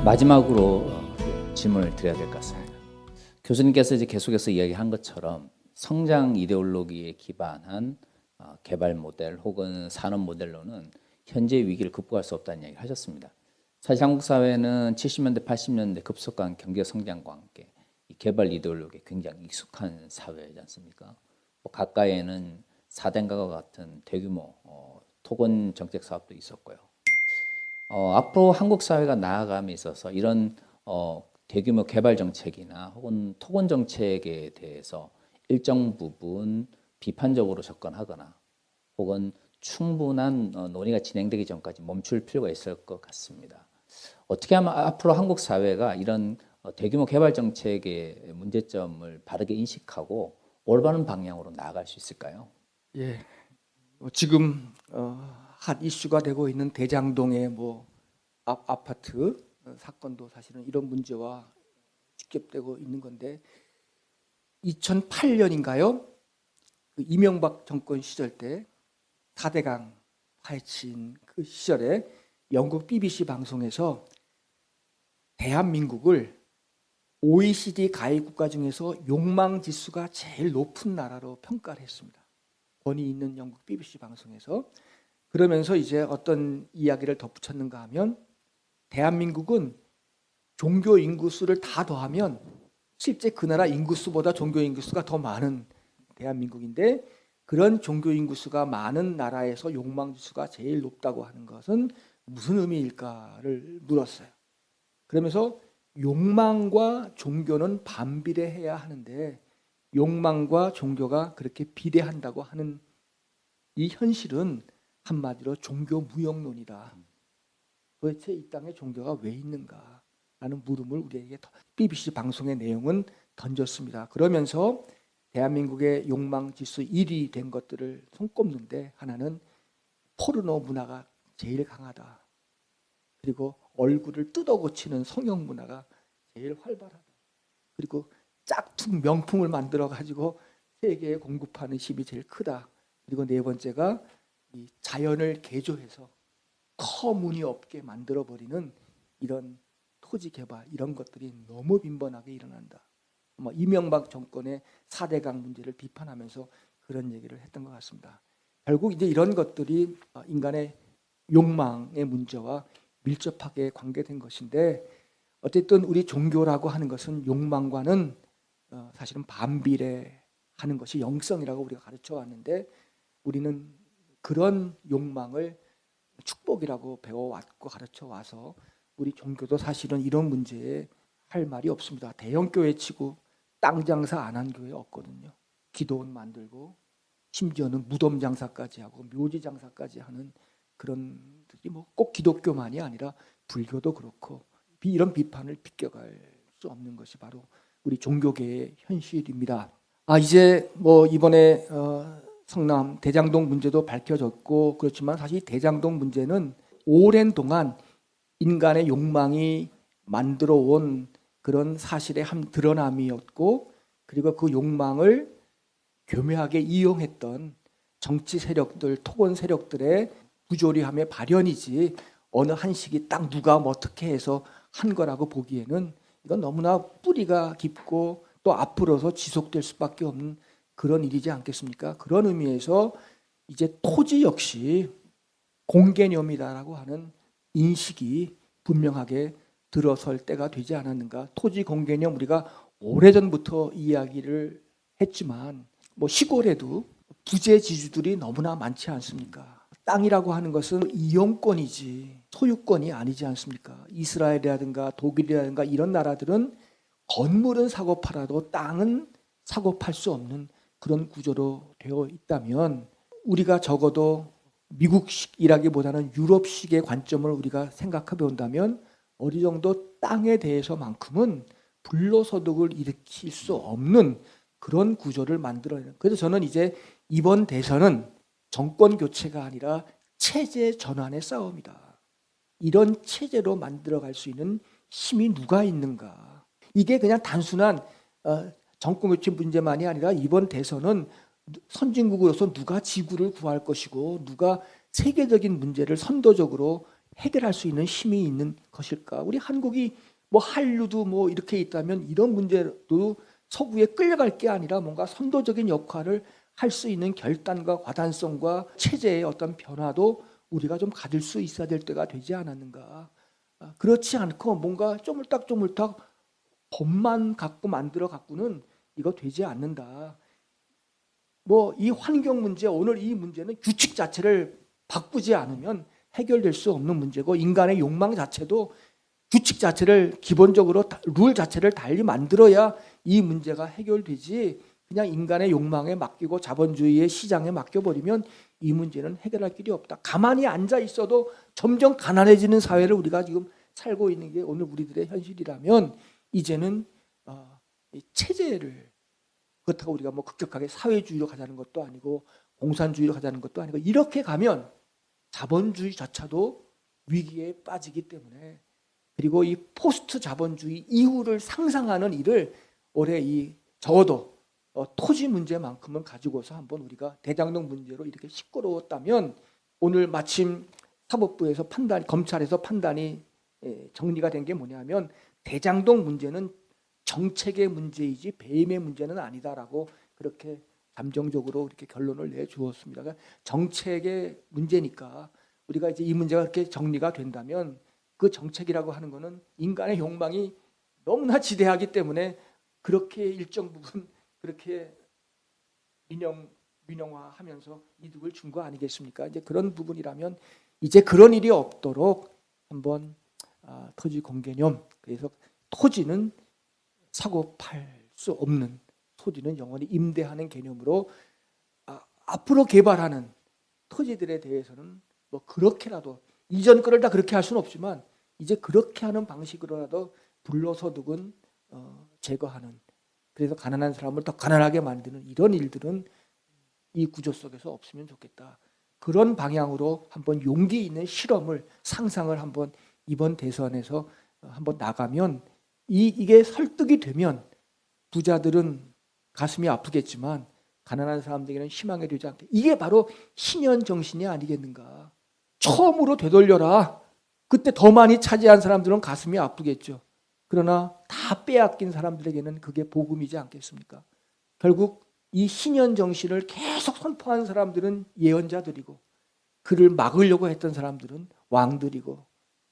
마지막으로 질문을 드려야 될 것 같습니다. 교수님께서 이제 계속해서 이야기한 것처럼 성장 이데올로기에 기반한 개발 모델 혹은 산업 모델로는 현재의 위기를 극복할 수 없다는 이야기를 하셨습니다. 사실 한국 사회는 70년대, 80년대 급속한 경제 성장과 함께 이 개발 이데올로기에 굉장히 익숙한 사회이지 않습니까? 가까이에는 4대강과 같은 대규모 토건 정책 사업도 있었고요. 앞으로 한국 사회가 나아감에 있어서 이런 대규모 개발 정책이나 혹은 토건 정책에 대해서 일정 부분 비판적으로 접근하거나 혹은 충분한 논의가 진행되기 전까지 멈출 필요가 있을 것 같습니다. 어떻게 하면 앞으로 한국 사회가 이런 대규모 개발 정책의 문제점을 바르게 인식하고 올바른 방향으로 나아갈 수 있을까요? 예, 지금 핫 이슈가 되고 있는 대장동의 아파트 사건도 사실은 이런 문제와 직접되고 있는 건데 2008년인가요? 그 이명박 정권 시절 때 4대강 파헤친 그 시절에 영국 BBC 방송에서 대한민국을 OECD 가입 국가 중에서 욕망 지수가 제일 높은 나라로 평가를 했습니다. 권위 있는 영국 BBC 방송에서. 그러면서 이제 어떤 이야기를 덧붙였는가 하면 대한민국은 종교 인구수를 다 더하면 실제 그 나라 인구수보다 종교 인구수가 더 많은 대한민국인데, 그런 종교 인구수가 많은 나라에서 욕망 지수가 제일 높다고 하는 것은 무슨 의미일까를 물었어요. 그러면서 욕망과 종교는 반비례해야 하는데 욕망과 종교가 그렇게 비례한다고 하는 이 현실은 한마디로 종교 무용론이다. 도대체 이 땅에 종교가 왜 있는가? 라는 물음을 우리에게 BBC 방송의 내용은 던졌습니다. 그러면서 대한민국의 욕망 지수 1위 된 것들을 손꼽는데, 하나는 포르노 문화가 제일 강하다. 그리고 얼굴을 뜯어 고치는 성형 문화가 제일 활발하다. 그리고 짝퉁 명품을 만들어 가지고 세계에 공급하는 힘이 제일 크다. 그리고 네 번째가 이 자연을 개조해서 터무니 없게 만들어 버리는 이런 토지 개발, 이런 것들이 너무 빈번하게 일어난다. 이명박 정권의 4대강 문제를 비판하면서 그런 얘기를 했던 것 같습니다. 결국 이제 이런 것들이 인간의 욕망의 문제와 밀접하게 관계된 것인데, 어쨌든 우리 종교라고 하는 것은 욕망과는 사실은 반비례하는 것이 영성이라고 우리가 가르쳐 왔는데, 우리는 그런 욕망을 축복이라고 배워왔고 가르쳐 와서 우리 종교도 사실은 이런 문제에 할 말이 없습니다. 대형 교회 치고 땅 장사 안 한 교회 없거든요. 기도원 만들고 심지어는 무덤 장사까지 하고 묘지 장사까지 하는 그런 들이 꼭 기독교만이 아니라 불교도 그렇고, 이런 비판을 비껴갈 수 없는 것이 바로 우리 종교계의 현실입니다. 이제 이번에 성남 대장동 문제도 밝혀졌고, 그렇지만 사실 대장동 문제는 오랜 동안 인간의 욕망이 만들어 온 그런 사실의 한 드러남이었고, 그리고 그 욕망을 교묘하게 이용했던 정치 세력들, 토건 세력들의 부조리함의 발현이지, 어느 한식이 딱 누가 어떻게 해서 한 거라고 보기에는 이건 너무나 뿌리가 깊고 또 앞으로서 지속될 수밖에 없는 그런 일이지 않겠습니까? 그런 의미에서 이제 토지 역시 공개념이다라고 하는 인식이 분명하게 들어설 때가 되지 않았는가. 토지 공개념, 우리가 오래전부터 이야기를 했지만 시골에도 부재지주들이 너무나 많지 않습니까? 땅이라고 하는 것은 이용권이지 소유권이 아니지 않습니까? 이스라엘이라든가 독일이라든가 이런 나라들은 건물은 사고 팔아도 땅은 사고 팔 수 없는 그런 구조로 되어 있다면, 우리가 적어도 미국식이라기보다는 유럽식의 관점을 우리가 생각해 본다면 어느 정도 땅에 대해서만큼은 불로소득을 일으킬 수 없는 그런 구조를 만들어내는. 그래서 저는 이제 이번 대선은 정권 교체가 아니라 체제 전환의 싸움이다. 이런 체제로 만들어갈 수 있는 힘이 누가 있는가. 이게 그냥 단순한 정권 교체 문제만이 아니라 이번 대선은 선진국으로서 누가 지구를 구할 것이고 누가 세계적인 문제를 선도적으로 해결할 수 있는 힘이 있는 것일까? 우리 한국이 뭐 한류도 뭐 이렇게 있다면 이런 문제도 서구에 끌려갈 게 아니라 뭔가 선도적인 역할을 할 수 있는 결단과 과단성과 체제의 어떤 변화도 우리가 좀 가질 수 있어야 될 때가 되지 않았는가? 그렇지 않고 뭔가 쪼물딱쪼물딱 법만 갖고 만들어 갖고는 이거 되지 않는다. 뭐 이 환경 문제, 오늘 이 문제는 규칙 자체를 바꾸지 않으면 해결될 수 없는 문제고, 인간의 욕망 자체도 규칙 자체를 기본적으로 룰 자체를 달리 만들어야 이 문제가 해결되지, 그냥 인간의 욕망에 맡기고 자본주의의 시장에 맡겨버리면 이 문제는 해결할 길이 없다. 가만히 앉아 있어도 점점 가난해지는 사회를 우리가 지금 살고 있는 게 오늘 우리들의 현실이라면, 이제는 이 체제를, 그렇다고 우리가 뭐 급격하게 사회주의로 가자는 것도 아니고 공산주의로 가자는 것도 아니고, 이렇게 가면 자본주의조차도 위기에 빠지기 때문에, 그리고 이 포스트 자본주의 이후를 상상하는 일을 올해 적어도 토지 문제만큼은 가지고서 한번 우리가 대장동 문제로 이렇게 시끄러웠다면, 오늘 마침 사법부에서 검찰에서 판단이 정리가 된 게 뭐냐면, 대장동 문제는 정책의 문제이지 배임의 문제는 아니다라고 그렇게 감정적으로 이렇게 결론을 내주었습니다. 그러니까 정책의 문제니까 우리가 이제 이 문제가 그렇게 정리가 된다면, 그 정책이라고 하는 거는 인간의 욕망이 너무나 지대하기 때문에 그렇게 일정 부분 그렇게 민영화하면서 이득을 준 거 아니겠습니까? 이제 그런 부분이라면 이제 그런 일이 없도록 한번 토지 공개념, 그래서 토지는 사고 팔 수 없는, 토지는 영원히 임대하는 개념으로 앞으로 개발하는 토지들에 대해서는 뭐 그렇게라도, 이전 거를 다 그렇게 할 수는 없지만 이제 그렇게 하는 방식으로라도 불로소득은 제거하는, 그래서 가난한 사람을 더 가난하게 만드는 이런 일들은 이 구조 속에서 없으면 좋겠다. 그런 방향으로 한번 용기 있는 실험을, 상상을 한번 이번 대선에서 한번 나가면, 이게 설득이 되면 부자들은 가슴이 아프겠지만 가난한 사람들에게는 희망이 되지 않게, 이게 바로 신현 정신이 아니겠는가. 처음으로 되돌려라. 그때 더 많이 차지한 사람들은 가슴이 아프겠죠. 그러나 다 빼앗긴 사람들에게는 그게 복음이지 않겠습니까? 결국 이 신현 정신을 계속 선포한 사람들은 예언자들이고, 그를 막으려고 했던 사람들은 왕들이고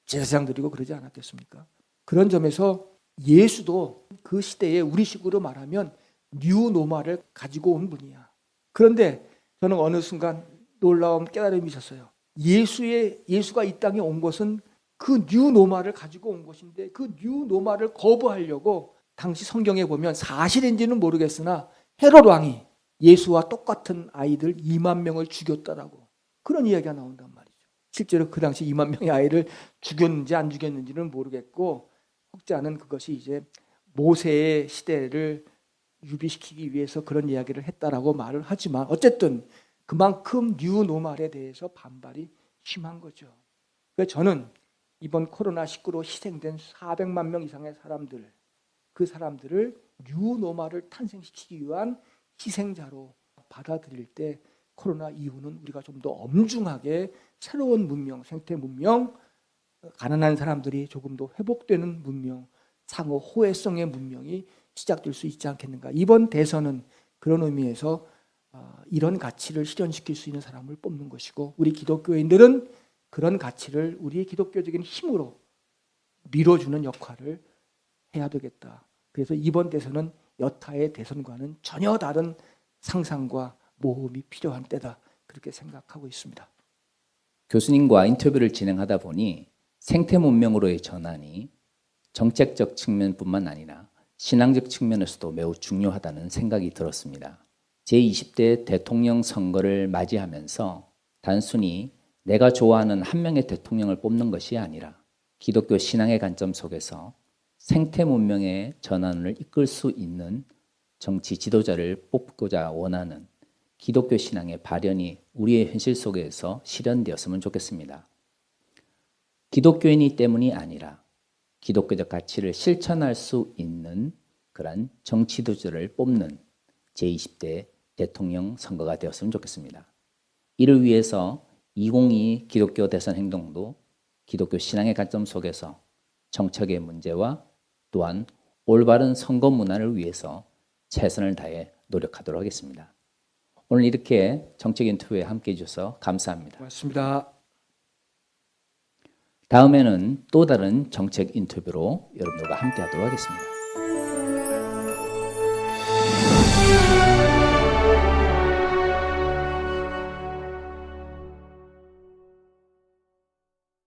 제사장들이고 그러지 않았겠습니까? 그런 점에서 예수도 그 시대에 우리식으로 말하면 뉴노마를 가지고 온 분이야. 그런데 저는 어느 순간 놀라운 깨달음이 있었어요. 예수가 이 땅에 온 것은 그 뉴노마를 가지고 온 것인데, 그 뉴노마를 거부하려고 당시 성경에 보면, 사실인지는 모르겠으나 헤롯 왕이 예수와 똑같은 아이들 2만 명을 죽였다라고 그런 이야기가 나온단 말이죠. 실제로 그 당시 2만 명의 아이를 죽였는지 안 죽였는지는 모르겠고, 혹자는 그것이 이제 모세의 시대를 유비시키기 위해서 그런 이야기를 했다라고 말을 하지만, 어쨌든 그만큼 뉴노멀에 대해서 반발이 심한 거죠. 그래서 저는 이번 코로나19로 희생된 400만 명 이상의 사람들, 그 사람들을 뉴노멀을 탄생시키기 위한 희생자로 받아들일 때, 코로나 이후는 우리가 좀 더 엄중하게 새로운 문명, 생태 문명, 가난한 사람들이 조금 더 회복되는 문명, 상호 호혜성의 문명이 시작될 수 있지 않겠는가. 이번 대선은 그런 의미에서 이런 가치를 실현시킬 수 있는 사람을 뽑는 것이고, 우리 기독교인들은 그런 가치를 우리의 기독교적인 힘으로 밀어주는 역할을 해야 되겠다. 그래서 이번 대선은 여타의 대선과는 전혀 다른 상상과 모험이 필요한 때다, 그렇게 생각하고 있습니다. 교수님과 인터뷰를 진행하다 보니 생태 문명으로의 전환이 정책적 측면뿐만 아니라 신앙적 측면에서도 매우 중요하다는 생각이 들었습니다. 제20대 대통령 선거를 맞이하면서 단순히 내가 좋아하는 한 명의 대통령을 뽑는 것이 아니라 기독교 신앙의 관점 속에서 생태 문명의 전환을 이끌 수 있는 정치 지도자를 뽑고자 원하는 기독교 신앙의 발현이 우리의 현실 속에서 실현되었으면 좋겠습니다. 기독교인이 때문이 아니라 기독교적 가치를 실천할 수 있는 그런 정치 지도자를 뽑는 제20대 대통령 선거가 되었으면 좋겠습니다. 이를 위해서 2022 기독교 대선 행동도 기독교 신앙의 관점 속에서 정책의 문제와 또한 올바른 선거 문화를 위해서 최선을 다해 노력하도록 하겠습니다. 오늘 이렇게 정책 인터뷰에 함께해 주셔서 감사합니다. 고맙습니다. 다음에는 또 다른 정책 인터뷰로 여러분들과 함께하도록 하겠습니다.